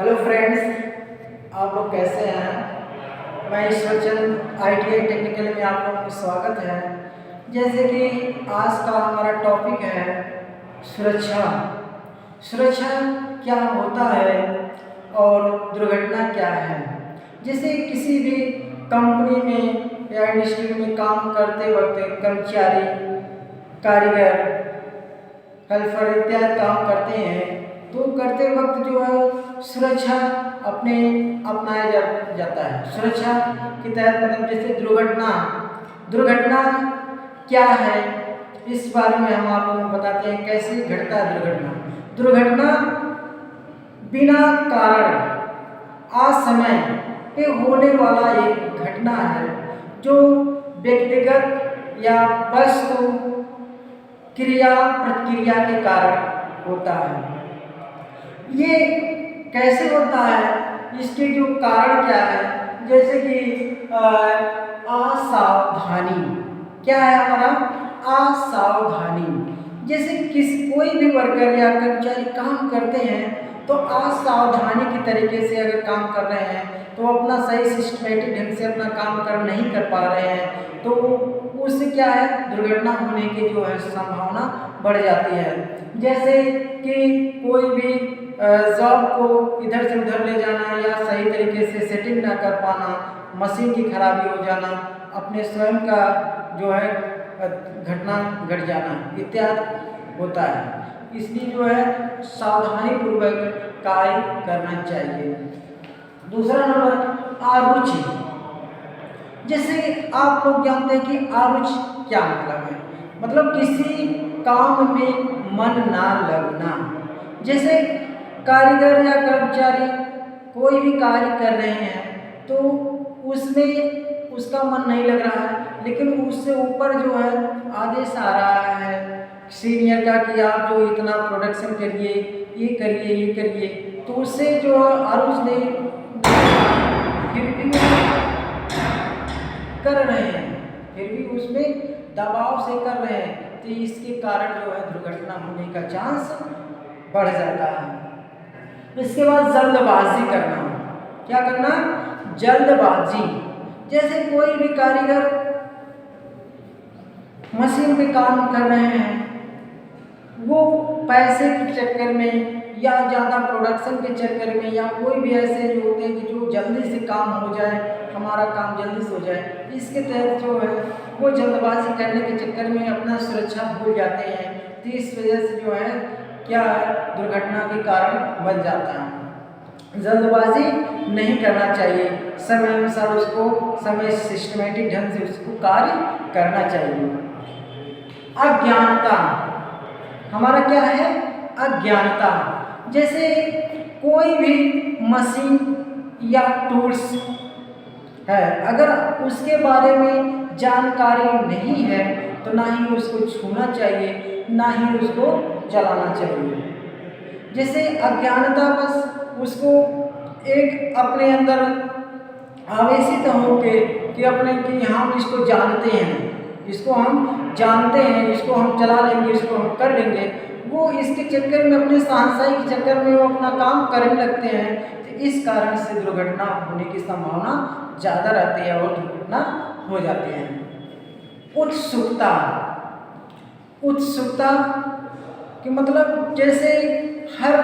Hello friends, आप लोग कैसे हैं। मैं ईश्वर चंद ITI टेक्निकल में आप लोगों का स्वागत है। जैसे कि आज का हमारा टॉपिक है सुरक्षा। सुरक्षा क्या होता है और दुर्घटना क्या है। जैसे किसी भी कंपनी में या इंडस्ट्री में काम करते वक्त कर्मचारी, कारीगर, हेल्पर इत्यादि काम करते हैं तो करते वक्त जो है सुरक्षा अपनाया जाता है। सुरक्षा के तहत मतलब जैसे दुर्घटना क्या है, इस बारे में हम आप लोगों को बताते हैं कैसे घटता है दुर्घटना बिना कारण असमय पे होने वाला एक घटना है जो व्यक्तिगत या वस्तु क्रिया प्रतिक्रिया के कारण होता है। ये कैसे होता है, इसके जो कारण क्या है, जैसे कि असावधानी। क्या है हमारा असावधानी। जैसे कोई भी वर्कर या कर्मचारी काम करते हैं तो असावधानी के तरीके से अगर काम कर रहे हैं तो अपना सही सिस्टमेटिक ढंग से अपना काम नहीं कर पा रहे हैं तो उससे क्या है दुर्घटना होने की जो है संभावना बढ़ जाती है। जैसे कि कोई भी जॉब को इधर से उधर ले जाना या सही तरीके से सेटिंग ना कर पाना, मशीन की खराबी हो जाना, अपने स्वयं का जो है घटना घट जाना इत्यादि होता है। इसलिए जो है सावधानी पूर्वक कार्य करना चाहिए। दूसरा नंबर अरुचि। जैसे आप लोग जानते हैं कि अरुचि क्या मतलब है, मतलब किसी काम में मन ना लगना। जैसे कारीगर या कर्मचारी कोई भी कार्य कर रहे हैं तो उसमें उसका मन नहीं लग रहा है, लेकिन उससे ऊपर जो है आदेश आ रहा है सीनियर का कि आप जो इतना प्रोडक्शन करिए, ये करिए, तो उससे जो अरुचि नहीं फिर भी कर रहे हैं, फिर भी उसमें दबाव से कर रहे हैं तो इसके कारण जो है दुर्घटना होने का चांस बढ़ जाता है। इसके बाद जल्दबाजी करना। क्या करना? जल्दबाजी। जैसे कोई भी कारीगर मशीन पे काम कर रहे हैं, वो पैसे के चक्कर में या ज़्यादा प्रोडक्शन के चक्कर में या कोई भी ऐसे जो होते हैं कि जो जल्दी से काम हो जाए, हमारा काम जल्दी से हो जाए, इसके तहत जो है वो जल्दबाजी करने के चक्कर में अपना सुरक्षा भूल जाते हैं तो इस वजह से जो है क्या दुर्घटना के कारण बन जाता है। जल्दबाजी नहीं करना चाहिए, समय अनुसार उसको समय सिस्टमेटिक ढंग से उसको कार्य करना चाहिए। अज्ञानता। हमारा क्या है? अज्ञानता। जैसे कोई भी मशीन या टूल्स है, अगर उसके बारे में जानकारी नहीं है तो ना ही उसको छूना चाहिए, ना ही उसको चलाना चाहिए। जैसे अज्ञानता बस उसको एक अपने अंदर आवेशित होके कि अपने कि हम इसको जानते हैं, इसको हम जानते हैं, इसको हम चला लेंगे, इसको हम कर लेंगे, वो इसके चक्कर में अपने सहनशाई के चक्कर में वो अपना काम करने लगते हैं तो इस कारण से दुर्घटना होने की संभावना ज़्यादा रहती है और दुर्घटना हो जाती है। उत्सुकता। उत्सुकता कि मतलब जैसे हर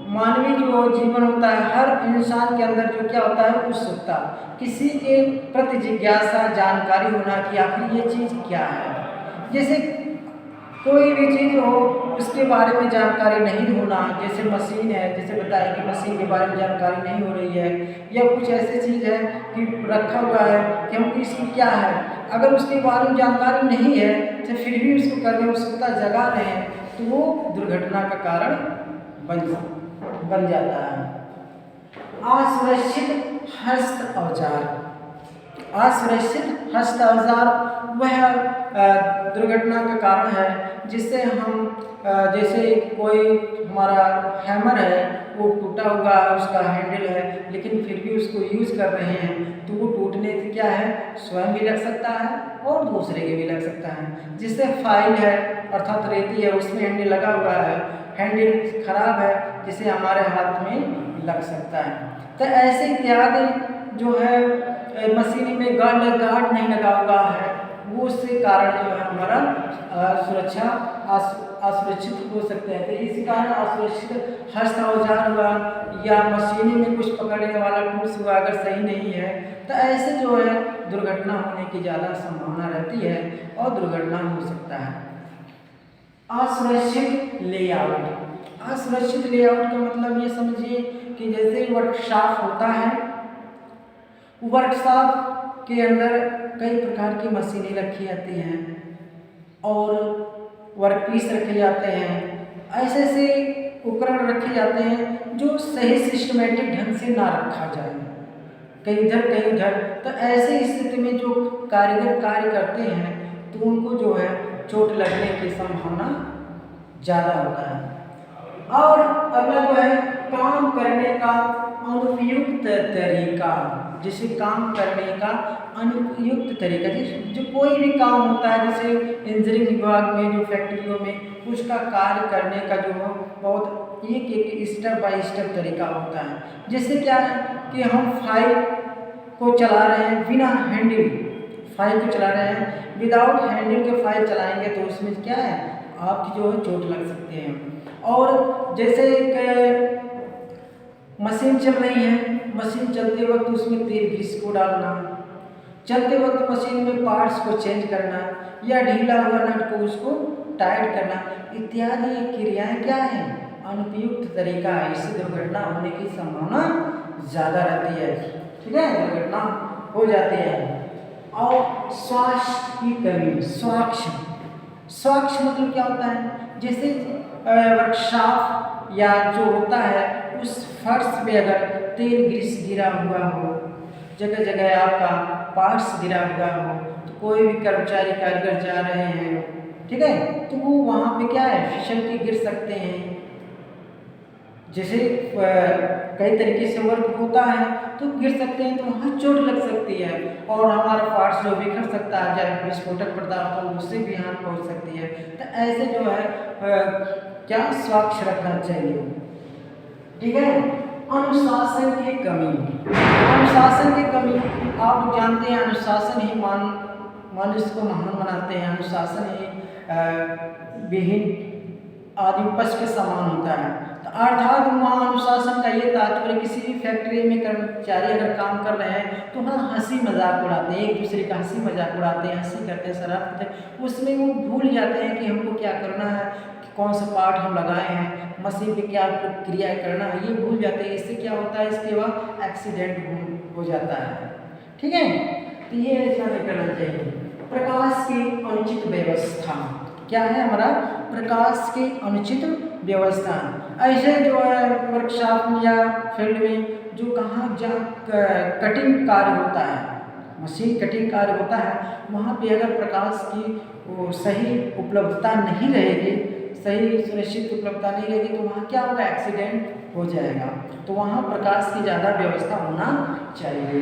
मानवीय जो जीवन होता है, हर इंसान के अंदर जो क्या होता है उत्सुकता, किसी के प्रति जिज्ञासा, जानकारी होना कि आखिर ये चीज़ क्या है। जैसे कोई भी चीज़ हो उसके बारे में जानकारी नहीं होना, जैसे मशीन है, जैसे बताया कि मशीन के बारे में जानकारी नहीं हो रही है या कुछ ऐसी चीज़ है कि रखा हुआ है कि हम इसकी क्या है, अगर उसके बारे में जानकारी नहीं है तो फिर भी उसको करने उत्सुकता जगा रहे हैं तो वो दुर्घटना का कारण बन जाता है। असुरक्षित हस्त औजार। असुरक्षित हस्त औजार वह दुर्घटना का कारण है जिससे हम जैसे कोई हमारा हैमर है वो टूटा हुआ है, उसका हैंडल है, लेकिन फिर भी उसको यूज़ कर रहे हैं तो वो टूटने से क्या है स्वयं भी लग सकता है और दूसरे के भी लग सकता है। जिससे फाइल है अर्थात रेती है उसमें हैंडल लगा हुआ है हैंडल खराब है जिसे हमारे हाथ में लग सकता है। तो ऐसे इत्यादि जो है मशीन में गार्ड नहीं लगा हुआ है, वो उसके कारण जो है हमारा सुरक्षा असुरक्षित हो सकते हैं। तो इसी कारण असुरक्षित हस्त औजार हुआ या मशीनी में कुछ पकड़ने वाला टूल्स हुआ अगर सही नहीं है तो ऐसे जो है दुर्घटना होने की ज़्यादा संभावना रहती है और दुर्घटना हो सकता है। असुरक्षित लेआउट। असुरक्षित लेआउट का मतलब ये समझिए कि जैसे वर्कशॉप होता है, वर्कशॉप के अंदर कई प्रकार की मशीनें रखी जाती हैं और वर्कपीस रखे जाते हैं, ऐसे ऐसे उपकरण रखे जाते हैं जो सही सिस्टमेटिक ढंग से ना रखा जाए, कहीं इधर। तो ऐसे स्थिति में जो कारीगर कार्य करते हैं तो उनको जो है चोट लगने की संभावना ज़्यादा होता है। और अगला जो है काम करने का अनुपयुक्त तरीका। जैसे काम करने का अनुपयुक्त तरीका, जो कोई भी काम होता है जैसे इंजीनियरिंग विभाग में जो फैक्ट्रियों में उसका कार्य करने का जो है बहुत एक स्टेप बाय स्टेप तरीका होता है। जैसे क्या है कि हम फाइल को चला रहे हैं बिना हैंडल, फाइल को चला रहे हैं विदाउट हैंडल के फाइल चलाएंगे तो उसमें क्या है आपकी जो है चोट लग सकती है। और जैसे एक मशीन चल रही है, मशीन चलते वक्त उसमें तेल घिस को डालना, चलते वक्त मशीन में पार्ट्स को चेंज करना या ढीला हुआ नट को उसको टाइट करना इत्यादि क्रियाएं क्या है अनुपयुक्त तरीका है। इससे दुर्घटना होने की संभावना ज़्यादा रहती है। ठीक है, दुर्घटना हो जाती है। और स्वास्थ्य की कमी। स्वास्थ्य मतलब क्या होता है, जैसे वर्कशॉप या जो होता है उस फर्श पे अगर तेल ग्रीस गिरा हुआ हो, जगह जगह आपका पार्ट्स गिरा हुआ हो, तो कोई भी कर्मचारी कारीगर जा रहे हैं, ठीक है, तो वो वहाँ पे क्या है फिसल के गिर सकते हैं। जैसे कई तरीके से वर्क होता है तो गिर सकते हैं, तो वहाँ चोट लग सकती है और हमारा पार्ट्स जो बिखर सकता है, चाहे विस्फोटक पदार्थ हो उससे भी हानि पहुँच सकती है। तो ऐसे जो है क्या स्वच्छ रखना चाहिए। ठीक है। अनुशासन की कमी। अनुशासन की कमी आप लोग जानते हैं, अनुशासन ही मनुष्य को महान बनाते हैं। अनुशासन ही विहीन आदि पशु के समान होता है। तो अर्थात वहाँ अनुशासन का ये तात्पर्य किसी भी फैक्ट्री में कर्मचारी अगर काम कर रहे हैं तो वहाँ हंसी मजाक उड़ाते हैं, एक दूसरे का हंसी मजाक उड़ाते हैं, हंसी करते हैं, शरारत करते हैं, उसमें वो भूल जाते हैं कि हमको क्या करना है, कौन सा पार्ट हम लगाए हैं, मशीन पे क्या क्रिया करना है, ये भूल जाते हैं। इससे क्या होता है, इसके बाद एक्सीडेंट हो जाता है। ठीक है, तो ये ऐसा नहीं करना चाहिए। प्रकाश की अनुचित व्यवस्था क्या है हमारा, प्रकाश की अनुचित व्यवस्था। ऐसे जो है वर्कशॉप या फील्ड में जो कटिंग कार्य होता है, मशीन कटिंग कार्य होता है, वहाँ पे अगर प्रकाश की वो सही उपलब्धता नहीं रहेगी, सही सुनिश्चित उपलब्धता नहीं रहेगी तो वहाँ क्या होगा, एक्सीडेंट हो जाएगा। तो वहाँ प्रकाश की ज़्यादा व्यवस्था होना चाहिए।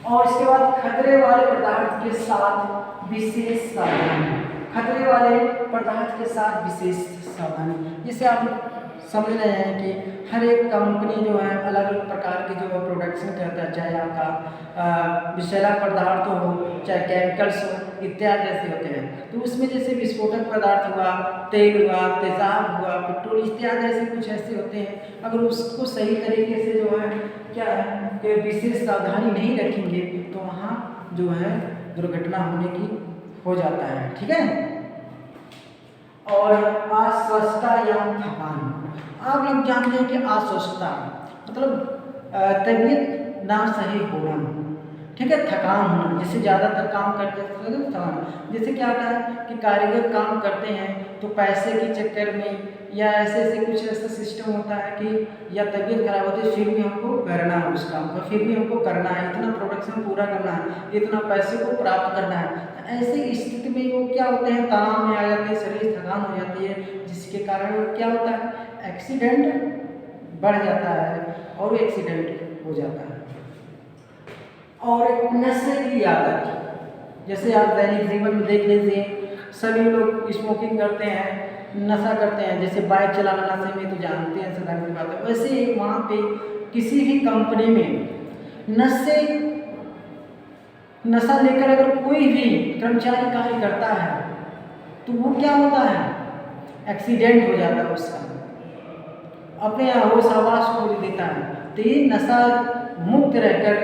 और इसके बाद खतरे वाले पदार्थ के साथ विशेष सावधानी। खतरे वाले पदार्थ के साथ विशेष सावधानी, जैसे आप समझ रहे हैं कि हर एक कंपनी जो है अलग अलग प्रकार के जो है प्रोडक्शन करता है, चाहे आपका विषैला पदार्थ हो, चाहे केमिकल्स हो, इत्यादि जैसे होते हैं। तो उसमें जैसे विस्फोटक पदार्थ हुआ, तेल हुआ, तेजाब हुआ, पेट्रोल इत्यादि ऐसे कुछ ऐसे होते हैं। अगर उसको सही तरीके से जो है क्या है कि विशेष सावधानी नहीं रखेंगे तो वहाँ जो है दुर्घटना होने की हो जाता है। ठीक है। और अस्वस्थता या थकान। आप लोग जानते हैं कि अस्वस्थता मतलब तबीयत ना सही होना, ठीक है, थकान होना, जैसे ज़्यादातर काम करते हैं थकान। जैसे क्या होता है कि कारीगर काम करते हैं तो पैसे के चक्कर में या ऐसे ऐसे कुछ ऐसा सिस्टम होता है कि या तबीयत खराब होती है फिर भी हमको करना है उस काम को, फिर भी हमको करना है, इतना प्रोडक्शन पूरा करना है, इतना पैसे को प्राप्त करना है। ऐसी स्थिति में वो क्या होते हैं, तनाव में आ जाते हैं, शरीर थकान हो जाती है, जिसके कारण क्या होता है, एक्सीडेंट बढ़ जाता है और एक्सीडेंट हो जाता है। और नशे की आदत, जैसे आप दैनिक जीवन में देख लीजिए, सभी लोग स्मोकिंग करते हैं, नशा करते हैं, जैसे बाइक चलाना नशे में तो जानते हैं, साधारण सी बात है। वैसे ही वहाँ पे किसी भी कंपनी में नशा लेकर अगर कोई भी कर्मचारी कार्य करता है तो वो क्या होता है, एक्सीडेंट हो जाता है उसका, अपने होश हवास खो देता है। तो ये नशा मुक्त रहकर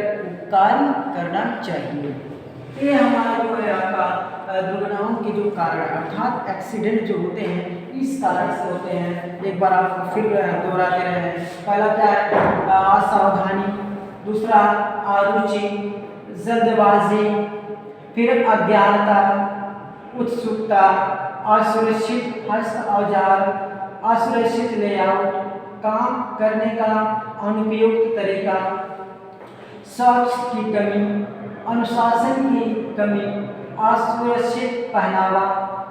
कार्य करना चाहिए। ये हमारा जो है आपका दुर्घटनाओं के जो कारण अर्थात एक्सीडेंट जो होते हैं इस कारण से होते हैं। एक बार आप फिर दोहराते रहे हैं। पहला क्या है, असावधानी, दूसरा अरुचि, जल्दबाजी, फिर अज्ञानता, उत्सुकता, असुरक्षित हस्त औजार, असुरक्षित लेआउट, काम करने का अनुपयुक्त तरीका, शौच की कमी, अनुशासन की कमी, असुरक्षित पहनावा,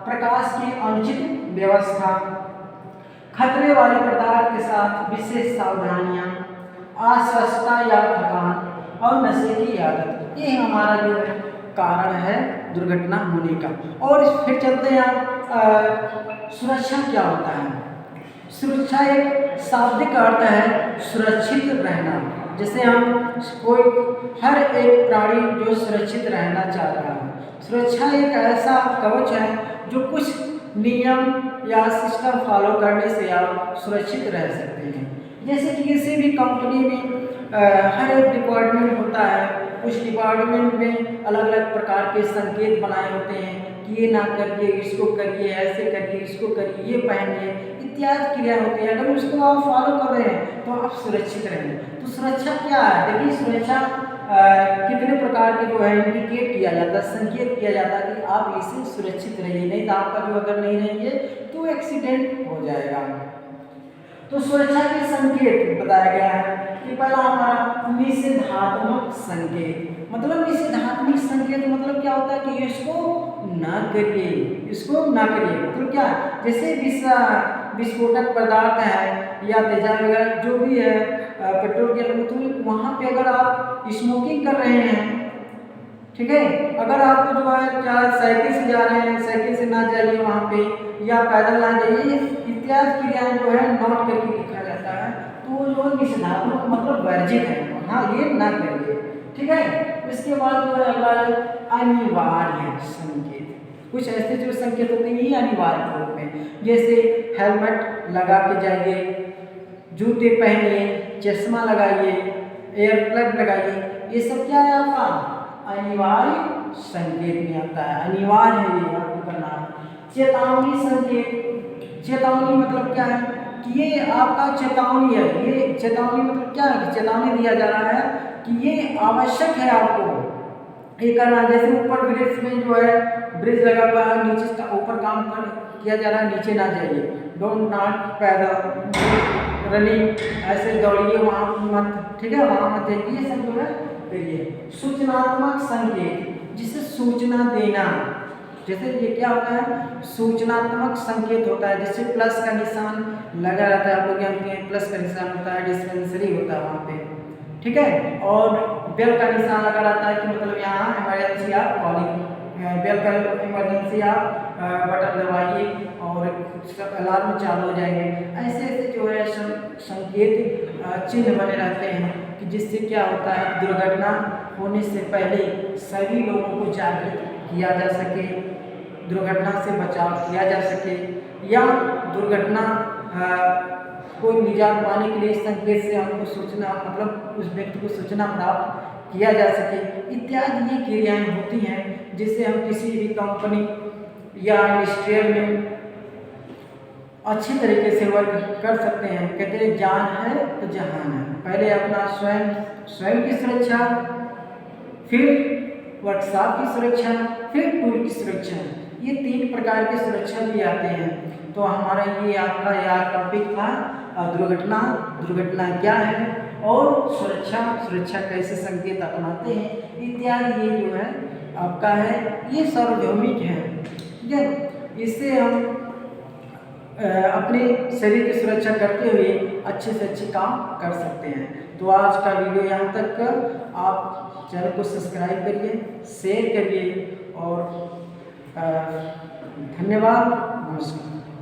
प्रकाश की अनुचित व्यवस्था, खतरे वाले पदार्थ के साथ विशेष सावधानियां, अस्वस्थता या थकान और नशे की आदत, ये हमारा जो है कारण है दुर्घटना होने का। और फिर चलते हैं आप, सुरक्षा क्या होता है। सुरक्षा एक शाब्दिक अर्थ है सुरक्षित रहना। जैसे हम कोई हर एक प्राणी जो सुरक्षित रहना चाह रहा है। सुरक्षा एक ऐसा कवच है जो कुछ नियम या सिस्टम फॉलो करने से आप सुरक्षित रह सकते हैं। जैसे कि किसी भी कंपनी में हर एक डिपार्टमेंट होता है, उस डिपार्टमेंट में अलग अलग प्रकार के संकेत बनाए होते हैं कि ये ना करिए, इसको करिए, ऐसे करिए, इसको करिए, ये पहनिए, इत्यादि क्रिया होती है। अगर उसको आप फॉलो कर रहे हैं तो आप सुरक्षित रहेंगे। तो सुरक्षा क्या है, देखिए सुरक्षा कितने प्रकार के जो है इंडिकेट किया जाता है, संकेत किया जाता है कि आप इससे सुरक्षित रहिए, नहीं तो आपका जो अगर नहीं रहेंगे तो एक्सीडेंट हो जाएगा। तो सुरक्षा के संकेत बताया गया है कि पहला हमारा निषेधात्मक संकेत। मतलब निषेधात्मक संकेत मतलब क्या होता है कि इसको ना करिए, इसको ना करिए। मतलब क्या, जैसे विस्फोटक पदार्थ है या तेजाब वगैरह जो भी है, पेट्रोल के, तो वहाँ पे अगर आप स्मोकिंग कर रहे हैं, ठीक है, अगर आपको जो है क्या साइकिल से जा रहे हैं, साइकिल से ना जाइए वहाँ पे, या पैदल ना जाइए, इत्यादि क्रियाएं जो है नोट करके लिखा जाता है। तो जो निषेधात्मक मतलब वर्जित है, हाँ ये ना करिए, ठीक है। इसके बाद जो है अगला अनिवार्य संकेत। कुछ ऐसे जो संकेत होते हैं ये अनिवार्य के रूप में, जैसे हेलमेट लगा के जाइए, जूते पहनिए, चश्मा लगाइए, एयर प्लग लगाइए, ये सब क्या है आपका अनिवार्य संकेत में आता है। अनिवार्य है ये आपको करना है। चेतावनी संकेत। चेतावनी मतलब क्या है कि ये आपका चेतावनी है। ये चेतावनी मतलब क्या है कि चेतावनी दिया जा रहा है कि ये आवश्यक है आपको ये करना। जैसे ऊपर ब्रिज में जो है ब्रिज लगा हुआ है, नीचे का ऊपर काम किया जा रहा है, नीचे ना जाइए, डोंट नॉट पैदल रनिंग, ऐसे दौड़िए वहाँ मत, ठीक है, वहाँ मत जाइए, ये सब जो है करिए। सूचनात्मक संकेत, जिसे सूचना देना, जैसे ये क्या होता है सूचनात्मक संकेत होता है, जैसे प्लस का निशान लगा रहता है, आप लोग जानते हैं प्लस का निशान होता है, डिस्पेंसरी होता है वहाँ पे, ठीक है। और बेल का निशान लगा रहता है कि मतलब यहाँ इमरजेंसी आप कॉलिंग, बेल का इमरजेंसी आप बटन दबाइए और अलार्म चालू हो जाएंगे। ऐसे ऐसे जो है संकेत चिन्ह बने रहते हैं कि जिससे क्या होता है दुर्घटना होने से पहले सभी लोगों को जागृत किया जा सके, दुर्घटना से बचाव किया जा सके, या दुर्घटना को निजात पाने के लिए संकेत से हमको सूचना मतलब उस व्यक्ति को सूचना प्राप्त किया जा सके, इत्यादि ये क्रियाएं होती हैं जिससे हम किसी भी कंपनी या इंडस्ट्रियल में अच्छी तरीके से वर्क कर सकते हैं। कहते हैं जान है तो जहान है। पहले अपना स्वयं की सुरक्षा, फिर वर्कशॉप की सुरक्षा, फिर टूल की सुरक्षा, ये 3 प्रकार की सुरक्षा भी आते हैं। तो हमारा ये आपका यार टॉपिक था दुर्घटना क्या है और सुरक्षा कैसे संकेत अपनाते हैं इत्यादि। ये जो है आपका है ये सार्वभौमिक है, ठीक है। इससे हम अपने शरीर की सुरक्षा करते हुए अच्छे से अच्छे काम कर सकते हैं। तो आज का वीडियो यहाँ तक। आप चैनल को सब्सक्राइब करिए, शेयर करिए और धन्यवाद, नमस्कार।